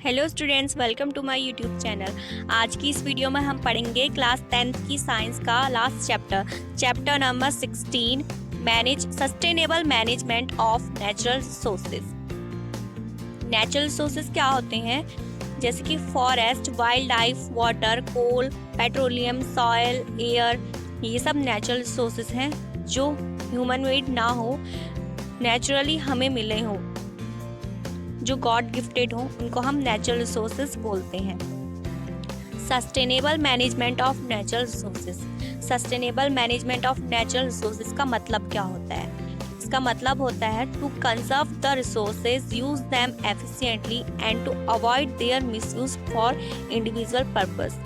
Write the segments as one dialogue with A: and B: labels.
A: Hello students, welcome to my YouTube channel. आज की इस वीडियो में हम पढ़ेंगे क्लास 10th की साइंस का last chapter number 16, sustainable management of natural resources. Natural resources क्या होते हैं? जैसे कि फॉरेस्ट, वाइल्ड लाइफ, वाटर, कोल, पेट्रोलियम, सॉयल, एयर, ये सब नेचुरल रिसोर्सेज हैं जो ह्यूमन मेड ना हो, नेचुरली हमें मिले हों, जो गॉड गिफ्टेड हो, उनको हम नेचुरल रिसोर्सेज बोलते हैं। Sustainable management of natural resources. Sustainable management of natural resources का मतलब क्या होता है? इसका मतलब होता है to conserve the resources, use them efficiently and to avoid their misuse for individual purpose.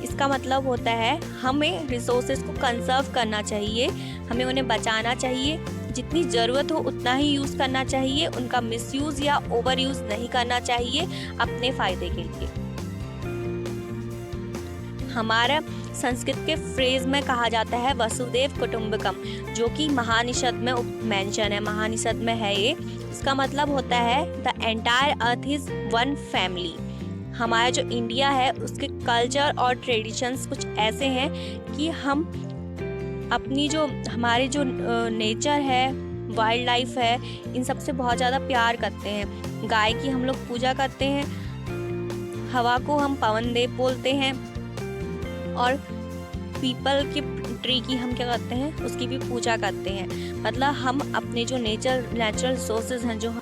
A: इसका मतलब होता है हमें रिसोर्सेज को कंजर्व करना चाहिए, हमें उन्हें बचाना चाहिए, जितनी ज़रूरत हो उतना ही यूज़ करना चाहिए, उनका मिसयूज़ या ओवर यूज़ नहीं करना चाहिए अपने फ़ायदे के लिए। हमारा संस्कृत के फ्रेज में कहा जाता है वसुदेव कुटुंबकम, जो कि महानिषद में मेंशन है, महानिषद में है ये। इसका मतलब होता है the entire earth is one family. हमारा जो इंडिया है उसके कल्चर और ट्रेडिशंस कुछ ऐसे हैं कि हम अपनी जो हमारे जो नेचर है, वाइल्ड लाइफ है, इन सब से बहुत ज़्यादा प्यार करते हैं। गाय की हम लोग पूजा करते हैं, हवा को हम पवन देव बोलते हैं, और पीपल की ट्री की हम क्या करते हैं, उसकी भी पूजा करते हैं। मतलब हम अपने जो नेचुरल रिसोर्सेज हैं जो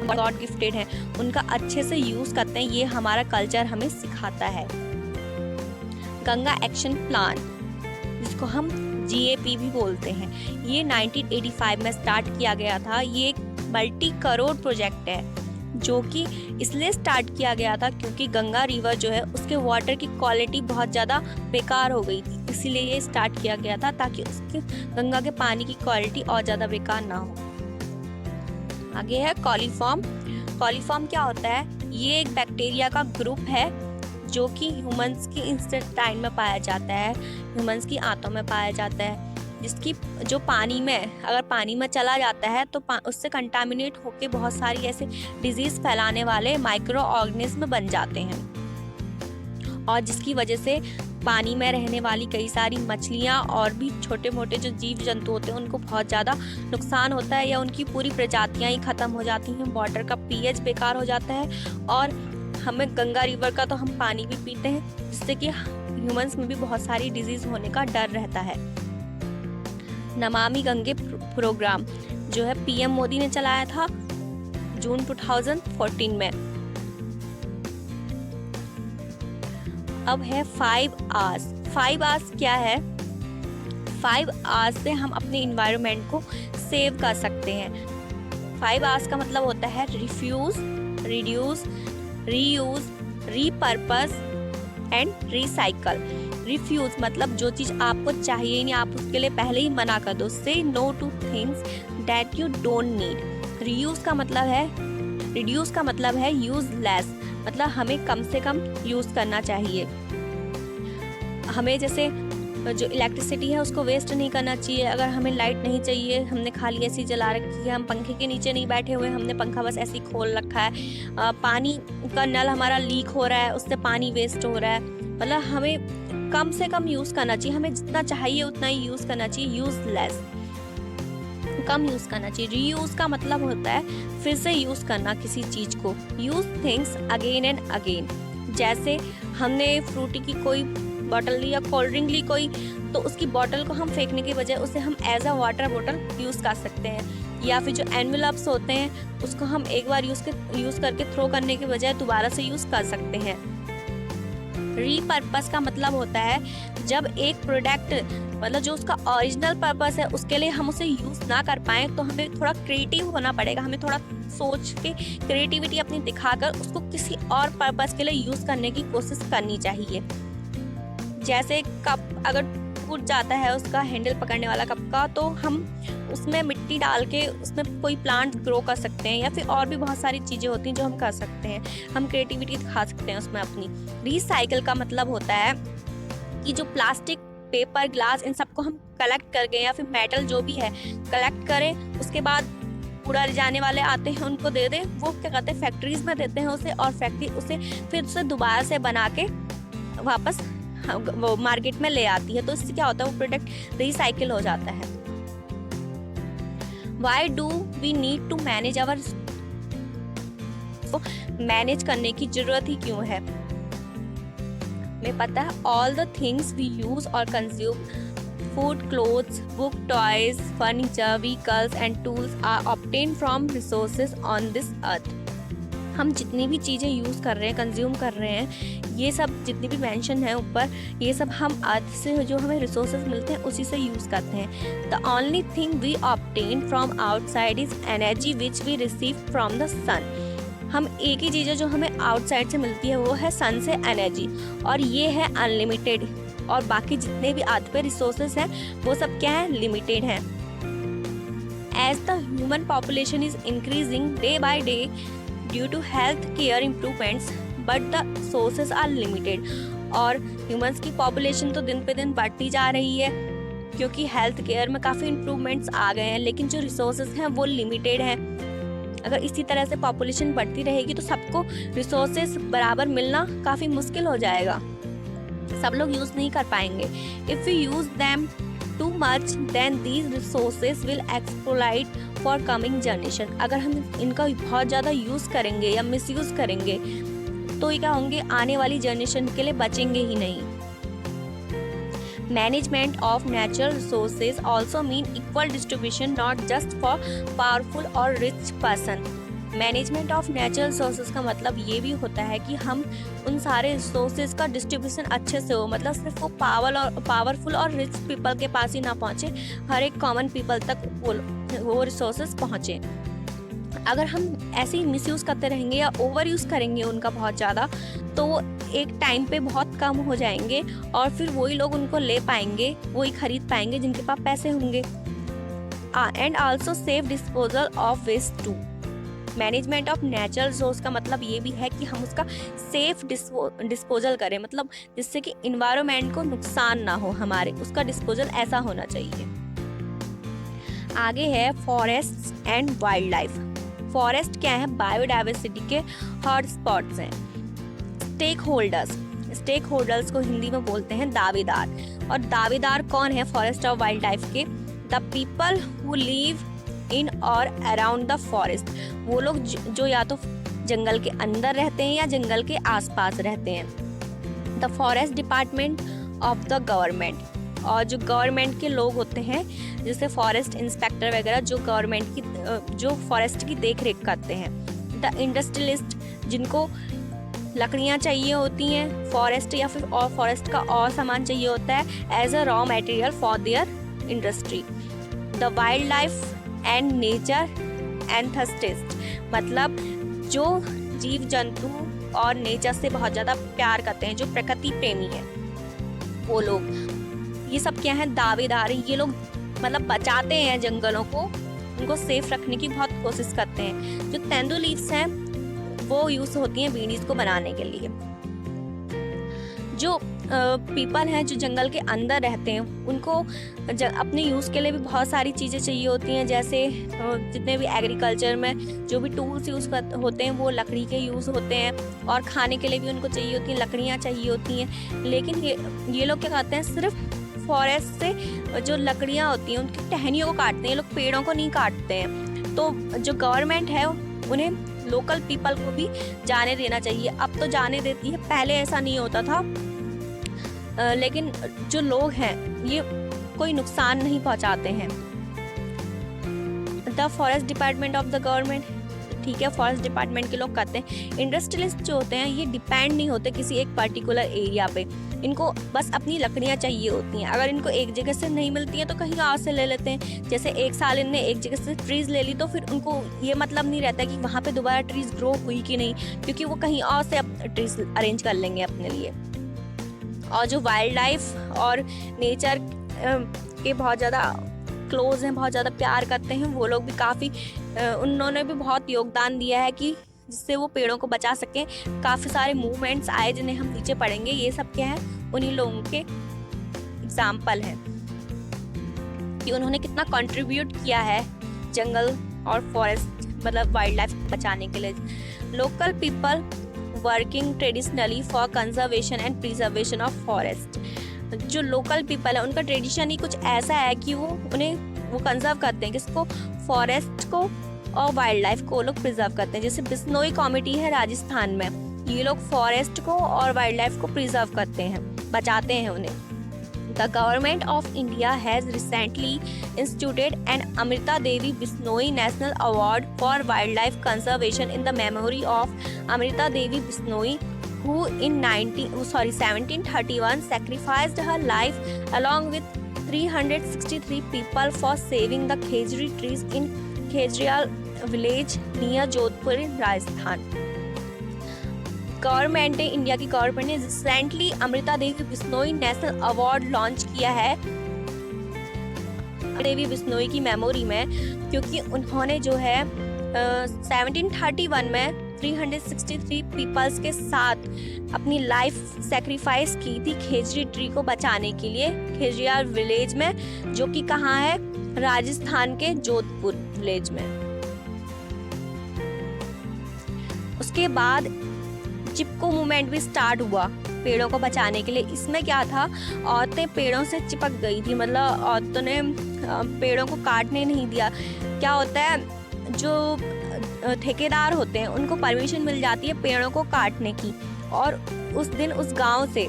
A: गॉड गिफ्टेड हैं, उनका अच्छे से यूज़ करते हैं। ये हमारा कल्चर हमें सिखाता है। गंगा एक्शन प्लान, जिसको हम GAP भी बोलते हैं, ये 1985 में स्टार्ट किया गया था। ये एक मल्टी करोड़ प्रोजेक्ट है जो कि इसलिए स्टार्ट किया गया था क्योंकि गंगा रिवर जो है उसके वाटर की क्वालिटी बहुत ज़्यादा बेकार हो गई थी, इसीलिए ये स्टार्ट किया गया था ताकि उसके गंगा के पानी की क्वालिटी और ज़्यादा बेकार ना हो। आगे है कॉलीफॉर्म। कॉलीफॉर्म क्या होता है? ये एक बैक्टीरिया का ग्रुप है जो कि ह्यूमंस की इंटेस्टाइन में पाया जाता है, ह्यूमंस की आंतों में पाया जाता है, जिसकी जो पानी में अगर पानी में चला जाता है तो उससे कंटामिनेट होकर बहुत सारी ऐसे डिजीज़ फैलाने वाले माइक्रो ऑर्गेनिज्म बन जाते हैं, और जिसकी वजह से पानी में रहने वाली कई सारी मछलियाँ और भी छोटे मोटे जो जीव जंतु होते हैं उनको बहुत ज़्यादा नुकसान होता है, या उनकी पूरी प्रजातियाँ ही ख़त्म हो जाती हैं। वाटर का pH बेकार हो जाता है, और हमें गंगा रिवर का तो हम पानी भी पीते हैं, जिससे कि ह्यूमंस में भी बहुत सारी डिजीज़ होने का डर रहता है। नमामि गंगे प्रोग्राम जो है PM मोदी ने चलाया था जून 2014 में। अब है 5 आवर्स। 5 आवर्स क्या है? 5 आवर्स से हम अपने इन्वायरमेंट को सेव कर सकते हैं। 5 आवर्स का मतलब होता है refuse, reduce, reuse, repurpose and recycle. Refuse मतलब जो चीज़ आपको चाहिए नहीं, आप उसके लिए पहले ही मना कर दो। Say no to things that you don't need. Reuse का मतलब है, रिड्यूस का मतलब है यूज लेस, मतलब हमें कम से कम यूज़ करना चाहिए। हमें जैसे जो इलेक्ट्रिसिटी है उसको वेस्ट नहीं करना चाहिए। अगर हमें लाइट नहीं चाहिए, हमने खाली ऐसी जला रखी है, हम पंखे के नीचे नहीं बैठे हुए, हमने पंखा बस ऐसे ही खोल रखा है, पानी का नल हमारा लीक हो रहा है, उससे पानी वेस्ट हो रहा है, मतलब हमें कम से कम यूज़ करना चाहिए। हमें जितना चाहिए उतना ही यूज़ करना चाहिए, यूज़ लेस, कम यूज़ करना चाहिए। रीयूज़ का मतलब होता है फिर से यूज़ करना किसी चीज़ को। Use things again and again. जैसे हमने फ्रूटी की कोई बॉटल ली या कोल्ड ड्रिंक ली कोई, तो उसकी बॉटल को हम फेंकने की बजाय उसे हम as a water bottle use कर सकते हैं। या फिर जो एनवेलप्स होते हैं उसको हम एक बार यूज़ करके थ्रो करने के बजाय दोबारा से यूज़ कर सकते हैं। रीपर्पस का मतलब होता है जब एक प्रोडक्ट, मतलब जो उसका ओरिजिनल पर्पस है उसके लिए हम उसे यूज़ ना कर पाएँ, तो हमें थोड़ा क्रिएटिव होना पड़ेगा, हमें थोड़ा सोच के क्रिएटिविटी अपनी दिखाकर उसको किसी और पर्पस के लिए यूज़ करने की कोशिश करनी चाहिए। जैसे कप अगर टूट जाता है उसका हैंडल पकड़ने वाला कप का, तो हम उसमें मिट्टी डाल के उसमें कोई प्लांट ग्रो कर सकते हैं, या फिर और भी बहुत सारी चीज़ें होती हैं जो हम कर सकते हैं। हम क्रिएटिविटी दिखा सकते हैं उसमें अपनी। रीसाइकिल का मतलब होता है कि जो प्लास्टिक, पेपर, ग्लास, इन सबको हम कलेक्ट करके, या फिर मेटल जो भी है कलेक्ट करें, उसके बाद कूड़ा ले जाने वाले आते हैं उनको दे दें, वो क्या करते हैं फैक्ट्रीज में देते हैं उसे, और फैक्ट्री उसे फिर उसे दोबारा से बना के वापस वो मार्केट में ले आती है। तो इससे क्या होता है, वो प्रोडक्ट रिसाइकिल हो जाता है। Why do we need to manage our, manage करने की जरूरत ही क्यों है? हमें पता है all the things we use और consume, food, clothes, book, toys, furniture, vehicles and tools are obtained from resources on this earth. हम जितनी भी चीज़ें यूज़ कर रहे हैं, कंज्यूम कर रहे हैं, ये सब जितनी भी मेंशन है ऊपर, ये सब हम अर्थ से जो हमें रिसोर्सेज मिलते हैं उसी से यूज़ करते हैं। The only thing we obtain from outside is energy which we receive from the sun. हम एक ही चीज़ जो हमें आउटसाइड से मिलती है वो है सन से एनर्जी, और ये है अनलिमिटेड, और बाकी जितने भी अर्थ पे रिसोर्सेज हैं वो सब क्या है, लिमिटेड हैं। As the human population is increasing day by day due to health care improvements but the sources are limited. और ह्यूमंस की पॉपुलेशन तो दिन पे दिन बढ़ती जा रही है क्योंकि हेल्थ केयर में काफ़ी इम्प्रूवमेंट्स आ गए हैं, लेकिन जो रिसोर्सेज हैं वो लिमिटेड हैं। अगर इसी तरह से पॉपुलेशन बढ़ती रहेगी तो सबको रिसोर्सेज बराबर मिलना काफ़ी मुश्किल हो जाएगा, सब लोग यूज़ नहीं कर पाएंगे। If we use them too much then these resources will exploit for coming generation. अगर हम इनका बहुत ज़्यादा यूज़ करेंगे या मिसयूज़ करेंगे तो ये क्या होंगे, आने वाली जनरेशन के लिए बचेंगे ही नहीं। Management of natural resources also mean equal distribution not just for powerful और rich person. Management of natural resources का मतलब ये भी होता है कि हम उन सारे रिसोर्सेज का डिस्ट्रीब्यूशन अच्छे से हो, मतलब सिर्फ वो पावरफुल और रिच पीपल के पास ही ना पहुँचे, हर एक कॉमन पीपल तक वो रिसोर्सेज पहुँचे। अगर हम ऐसे ही मिसयूज़ करते रहेंगे या ओवर यूज़ करेंगे उनका बहुत ज़्यादा, तो वो एक टाइम पे बहुत कम हो जाएंगे और फिर वही लोग उनको ले पाएंगे, वही खरीद पाएंगे जिनके पास पैसे होंगे। And also safe disposal of waste too. Management of natural resource का मतलब ये भी है कि हम उसका सेफ डिस्पोजल करें, मतलब जिससे कि इन्वायरमेंट को नुकसान ना हो हमारे, उसका डिस्पोजल ऐसा होना चाहिए। आगे है forest and wild life. Forest क्या है, बायोडाइवर्सिटी के हॉटस्पॉट्स हैं। स्टेक होल्डर्स को हिंदी में बोलते हैं दावेदार, और दावेदार कौन है फॉरेस्ट और वाइल्ड लाइफ के, the people who live in और अराउंड द फॉरेस्ट। वो लोग जो या तो जंगल के अंदर रहते हैं या जंगल के आसपास रहते हैं। The forest department of the government, और जो गवर्नमेंट के लोग होते हैं जैसे फॉरेस्ट इंस्पेक्टर वगैरह, जो गवर्नमेंट की जो फॉरेस्ट की देख रेख करते हैं। द इंडस्ट्रियलिस्ट, जिनको लकड़ियाँ चाहिए होती हैं फॉरेस्ट या फिर और फॉरेस्ट का और सामान चाहिए होता है as a raw material for their industry. The wild life and nature enthusiast, मतलब जो जीव जंतु और नेचर से बहुत ज़्यादा प्यार करते हैं, जो प्रकृति प्रेमी हैं वो लोग, ये सब क्या है, दावेदार हैं। ये लोग मतलब बचाते हैं जंगलों को, उनको सेफ रखने की बहुत कोशिश करते हैं। जो तेंदू लीव्स हैं वो यूज़ होती हैं बीडीज को बनाने के लिए। जो पीपल हैं जो जंगल के अंदर रहते हैं उनको अपने यूज़ के लिए भी बहुत सारी चीज़ें चाहिए होती हैं, जैसे जितने भी एग्रीकल्चर में जो भी टूल्स यूज़ होते हैं वो लकड़ी के यूज़ होते हैं, और खाने के लिए भी उनको चाहिए होती हैं, लकड़ियाँ चाहिए होती हैं। लेकिन ये लोग क्या करते हैं, सिर्फ फॉरेस्ट से जो लकड़ियाँ होती हैं उनकी टहनियों को काटते हैं, ये लोग पेड़ों को नहीं काटते हैं। तो जो गवर्नमेंट है उन्हें लोकल पीपल को भी जाने देना चाहिए। अब तो जाने देती है, पहले ऐसा नहीं होता था। लेकिन जो लोग हैं ये कोई नुकसान नहीं पहुंचाते हैं। The forest department of the government, ठीक है, फॉरेस्ट डिपार्टमेंट के लोग करते हैं। इंडस्ट्रियलिस्ट जो होते हैं ये डिपेंड नहीं होते किसी एक पर्टिकुलर एरिया पे, इनको बस अपनी लकड़ियाँ चाहिए होती हैं। अगर इनको एक जगह से नहीं मिलती हैं तो कहीं और से ले लेते हैं। जैसे एक साल इनने एक जगह से ट्रीज़ ले ली तो फिर उनको ये मतलब नहीं रहता कि वहाँ पे दोबारा ट्रीज़ ग्रो हुई कि नहीं, क्योंकि वो कहीं और से अब ट्रीज़ अरेंज कर लेंगे अपने लिए। और जो वाइल्ड लाइफ और नेचर के बहुत ज़्यादा क्लोज हैं, बहुत ज़्यादा प्यार करते हैं, वो लोग भी काफ़ी उन्होंने भी बहुत योगदान दिया है कि जिससे वो पेड़ों को बचा सकें। काफ़ी सारे मूवमेंट्स आए जिन्हें हम नीचे पढ़ेंगे, ये सब क्या है, उन्हीं लोगों के एग्जाम्पल हैं कि उन्होंने कितना कंट्रीब्यूट किया है जंगल और फॉरेस्ट मतलब वाइल्ड लाइफ बचाने के लिए। Local people working traditionally for conservation and preservation of forest. जो लोकल पीपल है उनका ट्रेडिशन ही कुछ ऐसा है कि वो कंजर्व करते हैं किसको, फॉरेस्ट को और वाइल्ड लाइफ को लोग प्रिजर्व करते हैं। जैसे बिश्नोई कम्युनिटी है राजस्थान में, ये लोग फॉरेस्ट को और वाइल्ड लाइफ को प्रिजर्व करते हैं, बचाते हैं उन्हें। The government of India has recently instituted an Amrita Devi Bishnoi National Award for Wildlife Conservation in the memory of Amrita Devi Bishnoi, who in 1731 sacrificed her life along with 363 people for saving the khejri trees in Khejrial village near Jodhpur, Rajasthan। Government ने, India की government ने recently Amrita Devi Bishnoi national award launch किया है देवी बिश्नोई की memory में, क्योंकि उन्होंने जो है 1731 में 363 पीपल्स के साथ अपनी लाइफ सेक्रीफाइस की थी खेजरी ट्री को बचाने के लिए खेजरियाल विलेज में, जो कि कहाँ है, राजस्थान के जोधपुर विलेज में। उसके बाद चिपको मूवमेंट भी स्टार्ट हुआ पेड़ों को बचाने के लिए। इसमें क्या था, औरतें पेड़ों से चिपक गई थी, मतलब औरतों ने पेड़ों को काटने नहीं दिया। क्या होता है, जो ठेकेदार होते हैं उनको परमिशन मिल जाती है पेड़ों को काटने की, और उस दिन उस गांव से,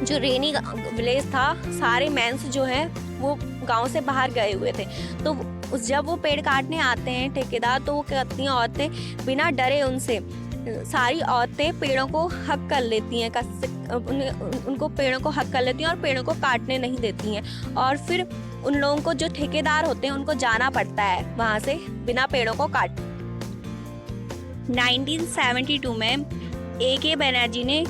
A: जो रेनी विलेज था, सारे मेंस जो है वो गांव से बाहर गए हुए थे। तो जब वो पेड़ काटने आते हैं ठेकेदार, तो वो कहती हैं औरतें बिना डरे उनसे, सारी औरतें पेड़ों को हक कर लेती हैं, उनको पेड़ों को हक कर लेती हैं और पेड़ों को काटने नहीं देती हैं। और फिर उन लोगों को, जो ठेकेदार होते हैं, उनको जाना पड़ता है वहाँ से बिना पेड़ों को काट। 1972 में AK बनर्जी ने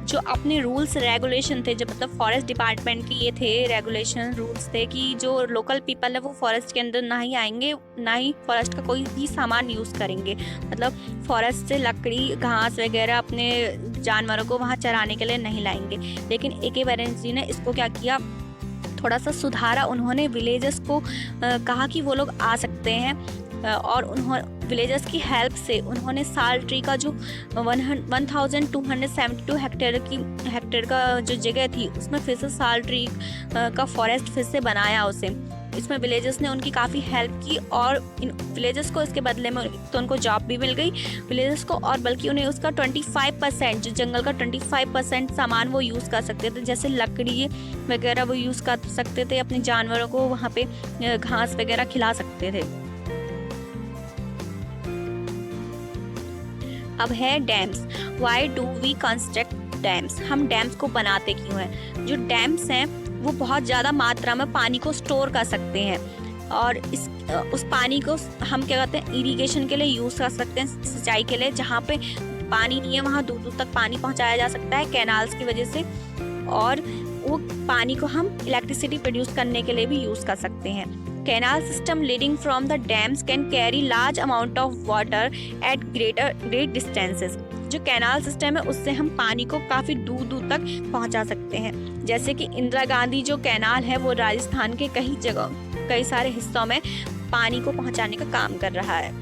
A: जो अपने रूल्स रेगुलेशन थे, जो मतलब फॉरेस्ट डिपार्टमेंट के ये थे रेगुलेशन रूल्स थे कि जो लोकल पीपल है वो फॉरेस्ट के अंदर ना ही आएंगे, ना ही फॉरेस्ट का कोई भी सामान यूज़ करेंगे। मतलब फॉरेस्ट से लकड़ी, घास वगैरह अपने जानवरों को वहाँ चराने के लिए नहीं लाएंगे। लेकिन AK बनर्जी ने इसको क्या किया, थोड़ा सा सुधारा। उन्होंने विलेजर्स को कहा कि वो लोग आ सकते हैं, और उन्होंने विलेजर्स की हेल्प से उन्होंने साल ट्री का जो 1272 हेक्टेयर का जो जगह थी, उसमें फिर से साल ट्री का फॉरेस्ट फिर से बनाया उसे। इसमें विलेजर्स ने उनकी काफ़ी हेल्प की, और इन विलेजर्स को इसके बदले में तो उनको जॉब भी मिल गई विलेजर्स को, और बल्कि उन्हें उसका 25% जो जंगल का 25% सामान वो यूज़ कर सकते थे, जैसे लकड़ी वगैरह वो यूज़ कर सकते थे, अपने जानवरों को वहाँ पे घास वगैरह खिला सकते थे। अब है dams. Why do we construct dams? हम डैम्स को बनाते क्यों हैं? जो डैम्स हैं वो बहुत ज़्यादा मात्रा में पानी को स्टोर कर सकते हैं, और उस पानी को हम क्या कहते हैं, इरिगेशन के लिए यूज़ कर सकते हैं, सिंचाई के लिए। जहाँ पे पानी नहीं है वहाँ दूर दूर तक पानी पहुँचाया जा सकता है कैनाल्स की वजह से, और वो पानी को हम इलेक्ट्रिसिटी प्रोड्यूस करने के लिए भी यूज़ कर सकते हैं। Canal system leading from the dams can carry large amount of water at great distances। जो कैनाल सिस्टम है उससे हम पानी को काफ़ी दूर दूर तक पहुंचा सकते हैं। जैसे कि इंदिरा गांधी जो कैनाल है वो राजस्थान के कई सारे हिस्सों में पानी को पहुंचाने का काम कर रहा है।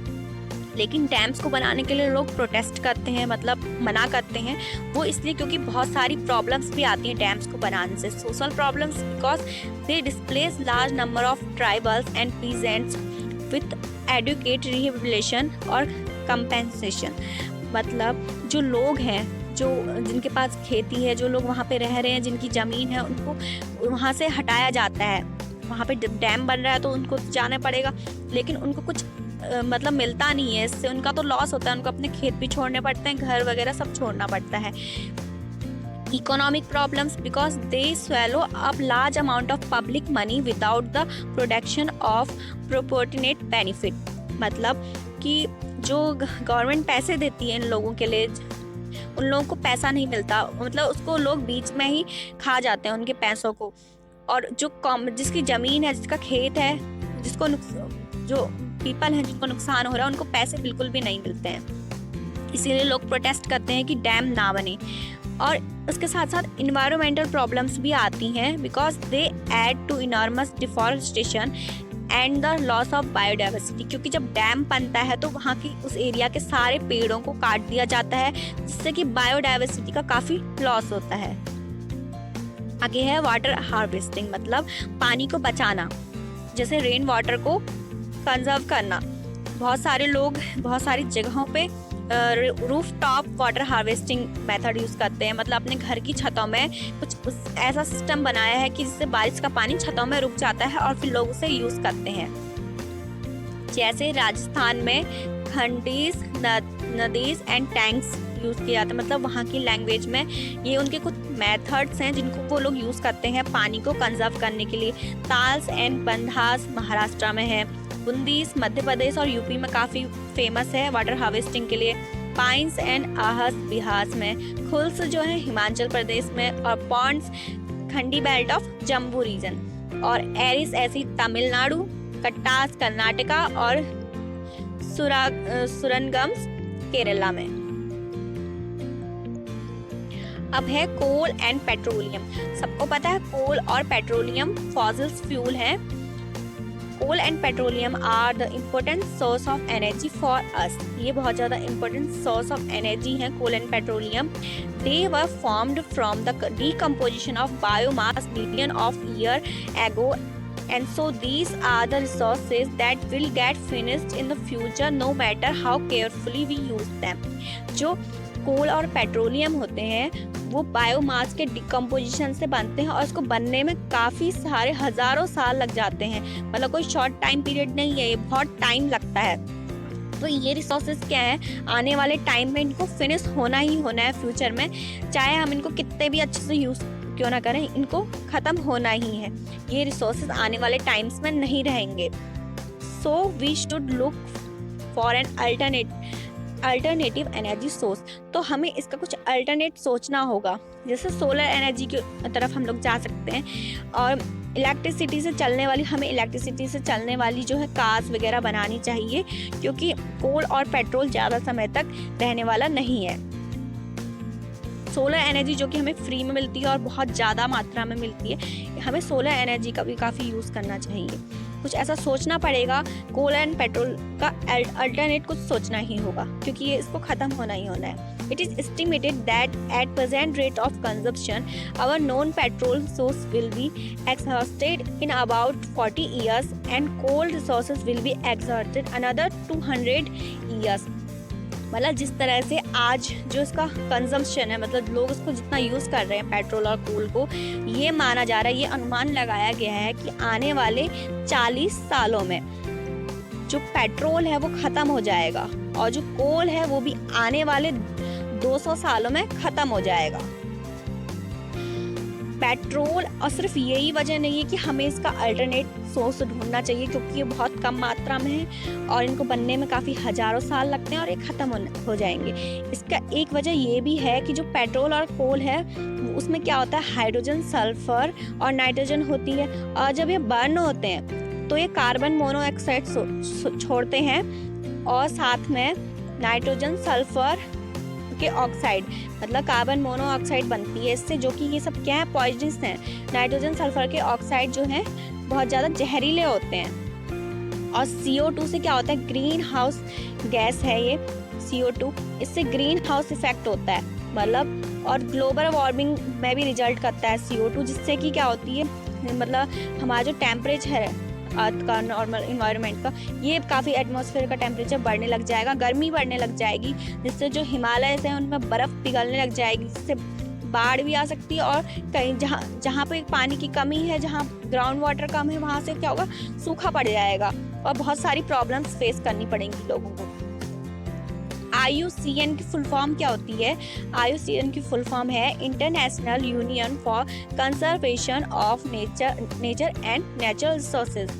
A: लेकिन डैम्स को बनाने के लिए लोग प्रोटेस्ट करते हैं, मतलब मना करते हैं। वो इसलिए क्योंकि बहुत सारी प्रॉब्लम्स भी आती हैं डैम्स को बनाने से। Social problems, because they displace large number of tribals and peasants with adequate rehabilitation और कंपेंसेशन। मतलब जो लोग हैं, जो जिनके पास खेती है, जो लोग वहाँ पे रह रहे हैं, जिनकी ज़मीन है, उनको वहाँ से हटाया जाता है। वहाँ पे डैम बन रहा है तो उनको जाना पड़ेगा, लेकिन उनको कुछ मतलब मिलता नहीं है, इससे उनका तो लॉस होता है। उनको अपने खेत भी छोड़ने पड़ते हैं, घर वगैरह सब छोड़ना पड़ता है। Economic problems, because they swallow up large amount of public money without the production of proportionate benefit. मतलब कि जो गवर्नमेंट पैसे देती है इन लोगों के लिए, उन लोगों को पैसा नहीं मिलता, मतलब उसको लोग बीच में ही खा जाते हैं उनके पैसों को। और जो जिसकी ज़मीन है, जिसका खेत है, जो पीपल हैं जिनको नुकसान हो रहा है, उनको पैसे बिल्कुल भी नहीं मिलते हैं। इसीलिए लोग प्रोटेस्ट करते हैं कि डैम ना बने। और उसके साथ साथ इन्वायरमेंटल प्रॉब्लम्स भी आती हैं, because they add to enormous deforestation and the loss of biodiversity, क्योंकि जब डैम बनता है तो वहाँ की उस एरिया के सारे पेड़ों को काट दिया जाता है, जिससे कि बायोडाइवर्सिटी का काफ़ी लॉस होता है। आगे है वाटर हार्वेस्टिंग, मतलब पानी को बचाना, जैसे रेन वाटर को कंजर्व करना। बहुत सारे लोग बहुत सारी जगहों पे roof top water harvesting method use करते हैं, मतलब अपने घर की छतों में कुछ ऐसा सिस्टम बनाया है कि जिससे बारिश का पानी छतों में रुक जाता है और फिर लोग उसे यूज़ करते हैं। जैसे राजस्थान में खंडीज, नदीज एंड टैंक्स यूज़ किया जाता है, मतलब वहाँ की लैंग्वेज में ये उनके कुछ मेथड्स हैं जिनको वो लोग यूज़ करते हैं पानी को कंजर्व करने के लिए। ताल्स एंड बंधास महाराष्ट्र में है, बुंदीस मध्य प्रदेश और यूपी में काफ़ी फेमस है वाटर हार्वेस्टिंग के लिए। पाइन्स एंड आहस बिहार में, खुल्स जो है हिमाचल प्रदेश में, और पॉन्ड्स खंडी बेल्ट ऑफ जम्मू रीजन, और एरिस ऐसी तमिलनाडु, कट्टास कर्नाटका और सुरनगम्स केरला में। अब है कोल एंड पेट्रोलियम। सबको पता है कोल और पेट्रोलियम फॉसिल फ्यूल है। Coal and petroleum are the important source of energy for us. ये बहुत ज़्यादा इम्पोर्टेंट सोर्स ऑफ एनर्जी है coal and petroleum. They were formed from the decomposition of biomass million of year ago, and so these are the resources that will get finished in the future no matter how carefully we use them। जो कोल और petroleum होते हैं वो biomass के decomposition से बनते हैं और इसको बनने में काफ़ी सारे हज़ारों साल लग जाते हैं, मतलब कोई शॉर्ट टाइम पीरियड नहीं है, ये बहुत टाइम लगता है। तो ये रिसोर्सेज क्या है, आने वाले टाइम में इनको फिनिश होना ही होना है फ्यूचर में, चाहे हम इनको कितने भी अच्छे से यूज़ क्यों ना करें, इनको ख़त्म होना ही है। ये रिसोर्सेज आने वाले टाइम्स में नहीं रहेंगे। So we should look for an alternative energy source. तो हमें इसका कुछ अल्टरनेट सोचना होगा, जैसे सोलर एनर्जी की तरफ हम लोग जा सकते हैं, और इलेक्ट्रिसिटी से चलने वाली जो है कार्स वगैरह बनानी चाहिए, क्योंकि कोल और पेट्रोल ज़्यादा समय तक रहने वाला नहीं है। सोलर एनर्जी जो कि हमें फ्री में मिलती है और बहुत ज़्यादा मात्रा में मिलती है, हमें सोलर एनर्जी का भी काफ़ी यूज़ करना चाहिए। कुछ ऐसा सोचना पड़ेगा, कोल एंड पेट्रोल का अल्टरनेट कुछ सोचना ही होगा, क्योंकि ये इसको ख़त्म होना ही होना है। It is estimated that at present rate of consumption, our known petrol source will be exhausted in about 40 years and coal resources will be exhausted another 200 years। मतलब जिस तरह से आज जो इसका कंजम्पशन है, मतलब लोग उसको जितना यूज़ कर रहे हैं पेट्रोल और कोल को, ये माना जा रहा है, ये अनुमान लगाया गया है कि आने वाले 40 सालों में जो पेट्रोल है वो ख़त्म हो जाएगा और जो कोल है वो भी आने वाले 200 सालों में ख़त्म हो जाएगा। पेट्रोल, और सिर्फ यही वजह नहीं है कि हमें इसका अल्टरनेट सोर्स ढूंढना चाहिए, क्योंकि ये बहुत कम मात्रा में है और इनको बनने में काफ़ी हज़ारों साल लगते हैं और ये ख़त्म हो जाएंगे। इसका एक वजह ये भी है कि जो पेट्रोल और कोल है उसमें क्या होता है, हाइड्रोजन, सल्फर और नाइट्रोजन होती है, और जब ये बर्न होते हैं तो ये कार्बन मोनोऑक्साइड छोड़ते हैं और साथ में नाइट्रोजन, सल्फर के ऑक्साइड, मतलब कार्बन मोनोऑक्साइड बनती है इससे, जो कि ये सब क्या है, पॉइजनस हैं। नाइट्रोजन, सल्फर के ऑक्साइड जो हैं बहुत ज़्यादा जहरीले होते हैं। और CO2 से क्या होता है, ग्रीन हाउस गैस है ये CO2, इससे ग्रीन हाउस इफेक्ट होता है, मतलब और ग्लोबल वार्मिंग में भी रिजल्ट करता है CO2, जिससे कि क्या होती है, मतलब हमारा जो टेम्परेचर है अर्थ का, नॉर्मल इन्वायरमेंट का, ये काफ़ी एटमॉस्फेयर का टेम्परेचर बढ़ने लग जाएगा, गर्मी बढ़ने लग जाएगी, जिससे जो हिमालय हैं उनमें बर्फ़ पिघलने लग जाएगी, जिससे बाढ़ भी आ सकती है। और कहीं जहाँ पे पानी की कमी है, जहाँ ग्राउंड वाटर कम है, वहाँ से क्या होगा, सूखा पड़ जाएगा और बहुत सारी प्रॉब्लम्स फेस करनी पड़ेंगी लोगों को। IUCN की फुल फॉर्म क्या होती है? IUCN की फुल फॉर्म है international union for conservation of nature and natural resources.